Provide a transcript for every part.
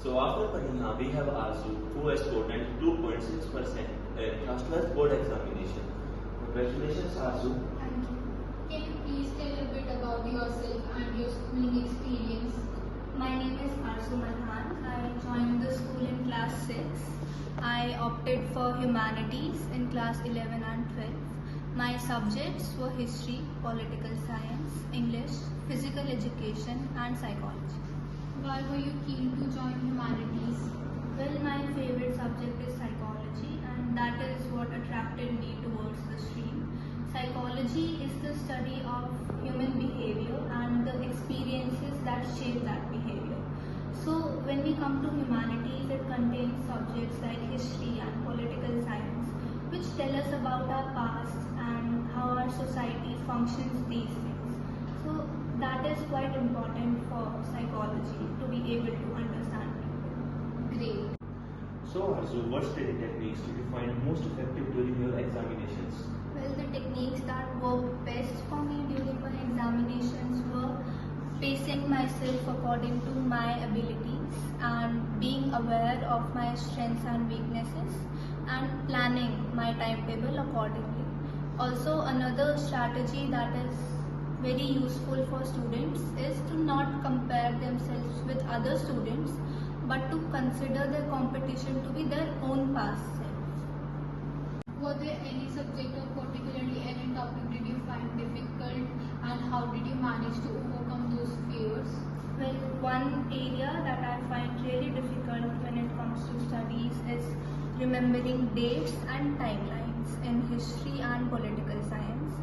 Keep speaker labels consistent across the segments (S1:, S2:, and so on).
S1: So after Pakhi, we have Arzu who has scored 92.6% in class 12 board examination. Congratulations, Arzu.
S2: Thank you. Can you please tell a bit about yourself and your schooling experience?
S3: My name is Arzu Malhan. I joined the school in class 6. I opted for humanities in class 11 and 12. My subjects were history, political science, English, physical education and psychology.
S2: Why were you keen to join humanities?
S3: Well, my favorite subject is psychology and that is what attracted me towards the stream. Psychology is the study of human behavior and the experiences that shape that behavior. So when we come to humanities, it contains subjects like history and political science, which tell us about our past and how our society functions these days. So that is quite important for psychology to be able to understand people.
S2: Great.
S1: So Arzu, what study techniques did you find most effective during your examinations?
S3: Well, the techniques that worked best for me during my examinations were pacing myself according to my abilities and being aware of my strengths and weaknesses and planning my timetable accordingly. Also, another strategy that is very useful for students is to not compare themselves with other students but to consider their competition to be their own past self.
S2: Were there any subject or particularly any topic did you find difficult and how did you manage to overcome those fears?
S3: Well, one area that I find really difficult when it comes to studies is remembering dates and timelines in history and political science.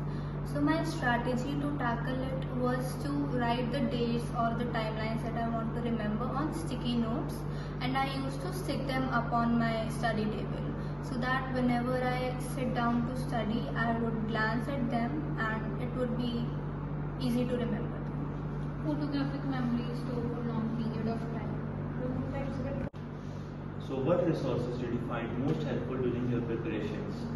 S3: So my strategy to tackle it was to write the dates or the timelines that I want to remember on sticky notes, and I used to stick them up on my study table so that whenever I sit down to study, I would glance at them and it would be easy to remember.
S2: Photographic memory is stored for a long period of time.
S1: So what resources did you find most helpful during your preparations?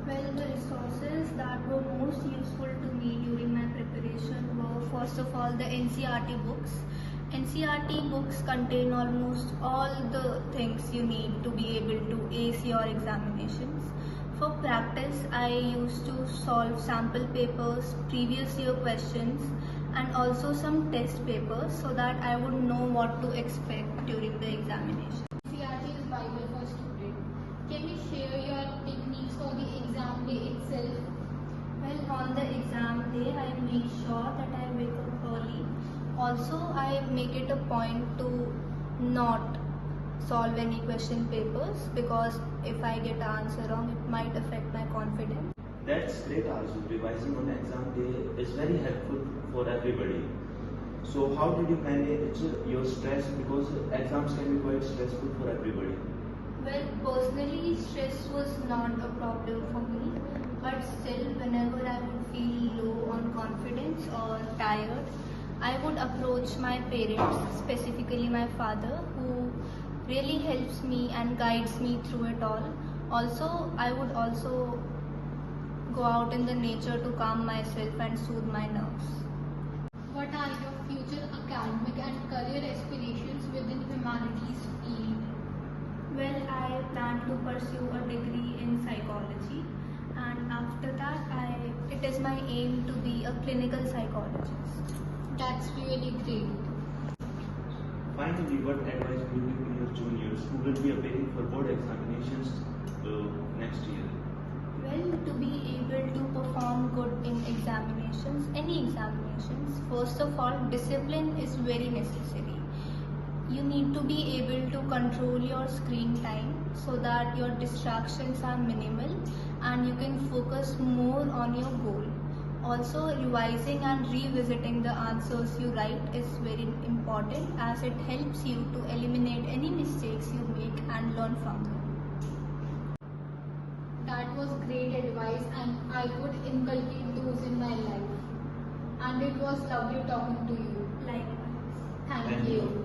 S3: Well, the resources that were most useful to me during my preparation were first of all the NCERT books. NCERT books contain almost all the things you need to be able to ace your examinations. For practice, I used to solve sample papers, previous year questions and also some test papers so that I would know what to expect during the examination.
S2: NCERT is Bible for student. Can you share your techniques for the exam day itself?
S3: Well, on the exam day, I make sure that I wake up early. Also, I make it a point to not solve any question papers because if I get the answer wrong, it might affect my confidence.
S1: That's great, Arzu. Revising on exam day is very helpful for everybody. So how did you manage your stress, because exams can be quite stressful for everybody?
S3: Well, personally, stress was not a problem for me, but still, whenever I would feel low on confidence or tired, I would approach my parents, specifically my father, who really helps me and guides me through it all. Also, I would also go out in the nature to calm myself and soothe my nerves.
S2: What are your future academic and career aspirations within humanities field?
S3: Well, I plan to pursue a degree in psychology and after that it is my aim to be a clinical psychologist.
S2: That's really great.
S1: Finally, what advice would you give to your juniors who will be appearing for board examinations next year?
S3: Well, to be able to perform good in examinations, any examinations, first of all, discipline is very necessary. You need to be able to control your screen time so that your distractions are minimal and you can focus more on your goal. Also, revising and revisiting the answers you write is very important as it helps you to eliminate any mistakes you make and learn from them.
S2: That was great advice and I would inculcate those in my life. And it was lovely talking to you.
S3: Likewise.
S2: Thank you.